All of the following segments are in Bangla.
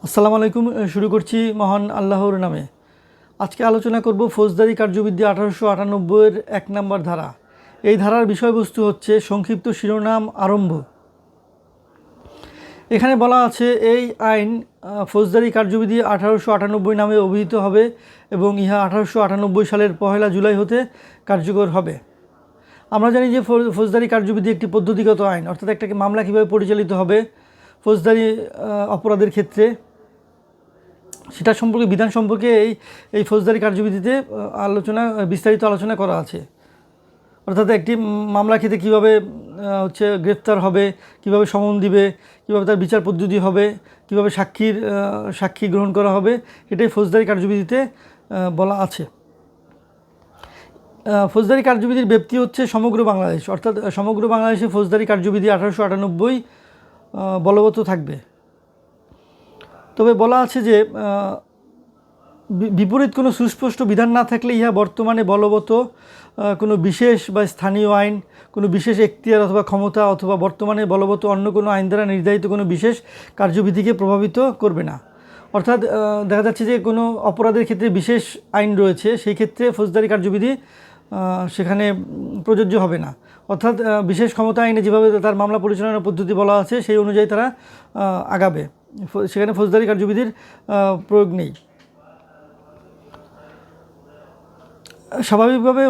আসসালামু আলাইকুম। শুরু করছি মহান আল্লাহর নামে। আজকে আলোচনা করব ফৌজদারি কার্যবিধি 1898-এর 1 নম্বর ধারা। এই ধারার বিষয়বস্তু হচ্ছে সংক্ষিপ্ত শিরোনাম আরম্ভ। এখানে বলা আছে এই আইন ফৌজদারি কার্যবিধি 1898 নামে অভিহিত হবে এবং ইহা 1898 সালের 1 জুলাই হতে কার্যকর হবে। আমরা জানি যে ফৌজদারি কার্যবিধি একটি পদ্ধতিগত আইন, অর্থাৎ একটা মামলা কীভাবে পরিচালিত হবে ফৌজদারি অপরাধের ক্ষেত্রে সেটা সম্পর্কে, বিধান সম্পর্কে এই ফৌজদারি কার্যবিধিতে বিস্তারিত আলোচনা করা আছে। অর্থাৎ একটি মামলা ক্ষেত্রে কীভাবে গ্রেফতার হবে, কীভাবে সমন দিবে, কীভাবে তার বিচার পদ্ধতি হবে, কীভাবে সাক্ষী গ্রহণ করা হবে, এটাই ফৌজদারি কার্যবিধিতে বলা আছে। ফৌজদারি কার্যবিধির ব্যাপ্তি হচ্ছে সমগ্র বাংলাদেশ, অর্থাৎ সমগ্র বাংলাদেশে ফৌজদারি কার্যবিধি 1898 বলবৎ থাকবে। তবে বলা আছে যে বিপরীত কোনো সুস্পষ্ট বিধান না থাকলে ইহা বর্তমানে বলবৎ কোনো বিশেষ বা স্থানীয় আইন, কোনো বিশেষ এখতিয়ার অথবা ক্ষমতা অথবা বর্তমানে বলবৎ অন্য কোনো আইন দ্বারা নির্ধারিত কোনো বিশেষ কার্যবিধিকে প্রভাবিত করবে না। অর্থাৎ দেখা যাচ্ছে যে কোনো অপরাধের ক্ষেত্রে বিশেষ আইন রয়েছে, সেই ক্ষেত্রে ফৌজদারি কার্যবিধি সেখানে প্রযোজ্য হবে না। অর্থাৎ বিশেষ ক্ষমতা আইনে যেভাবে তার মামলা পরিচালনার পদ্ধতি বলা আছে সেই অনুযায়ী তারা আগাবে, সেখানে ফৌজদারি কার্যবিধির প্রয়োগ নেই। স্বাভাবিকভাবে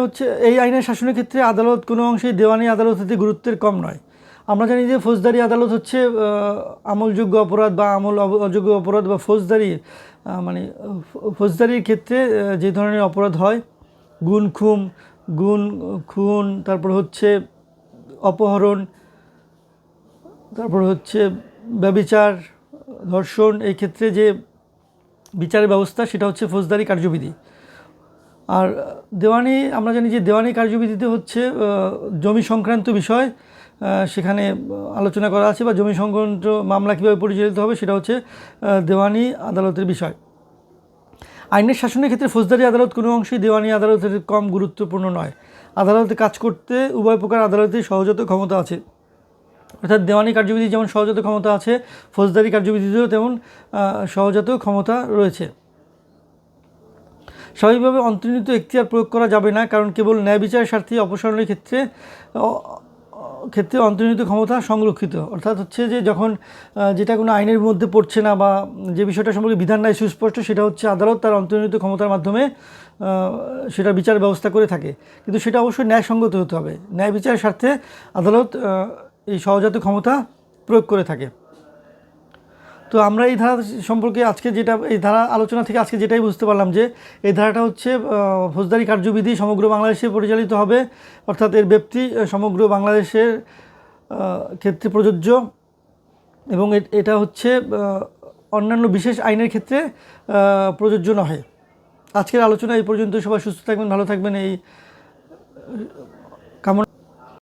এই আইনের শাসনের ক্ষেত্রে আদালত কোনো অংশেই দেওয়ানি আদালত হতে গুরুত্বের কম নয়। আমরা জানি যে ফৌজদারি আদালত হচ্ছে আমলযোগ্য অপরাধ বা আমল অযোগ্য অপরাধ বা ফৌজদারির ক্ষেত্রে যে ধরনের অপরাধ হয়, খুন, তারপর অপহরণ, তারপর ব্যভিচার, ধর্ষণ, এই ক্ষেত্রে যে বিচারের ব্যবস্থা সেটা হচ্ছে ফৌজদারি কার্যবিধি। আর দেওয়ানি, আমরা জানি যে দেওয়ানি কার্যবিধিতে জমি সংক্রান্ত বিষয় সেখানে আলোচনা করা আছে, বা জমি সংক্রান্ত মামলা কীভাবে পরিচালিত হবে সেটা হচ্ছে দেওয়ানি আদালতের বিষয়। আইনের শাসনের ক্ষেত্রে ফৌজদারি আদালত কোনো অংশেই দেওয়ানি আদালতের কম গুরুত্বপূর্ণ নয়। আদালতে কাজ করতে উভয় প্রকার আদালতের সহজাত ক্ষমতা আছে। অর্থাৎ দেওয়ানি কার্যবিধি যেমন সহজাত ক্ষমতা আছে, ফৌজদারি কার্যবিধিতেও তেমন সহজাত ক্ষমতা রয়েছে। স্বাভাবিকভাবে অন্তর্নিহিত এখতিয়ার প্রয়োগ করা যাবে না, কারণ কেবল ন্যায় বিচারের স্বার্থে অপসারণের ক্ষেত্রে অন্তর্নিহিত ক্ষমতা সংরক্ষিত। অর্থাৎ যে যখন যেটা কোনো আইনের মধ্যে পড়ছে না বা যে বিষয়টা সম্পর্কে বিধান নাই সুস্পষ্ট, সেটা আদালত তার অন্তর্নিহিত ক্ষমতার মাধ্যমে সেটা বিচার ব্যবস্থা করে থাকে। কিন্তু সেটা অবশ্যই ন্যায়সঙ্গত হতে হবে। ন্যায় বিচারের স্বার্থে আদালত এই সহজাত ক্ষমতা প্রয়োগ করে থাকে। তো আমরা এই ধারা সম্পর্কে এই ধারা আলোচনা থেকে আজকে যেটাই বুঝতে পারলাম যে এই ধারাটা ফৌজদারি কার্যবিধি সমগ্র বাংলাদেশে পরিচালিত হবে, অর্থাৎ এর ব্যাপ্তি সমগ্র বাংলাদেশের ক্ষেত্রে প্রযোজ্য, এবং এটা অন্যান্য বিশেষ আইনের ক্ষেত্রে প্রযোজ্য নয়। আজকের আলোচনা এই পর্যন্ত। সবাই সুস্থ থাকবেন, ভালো থাকবেন, এই কামনা।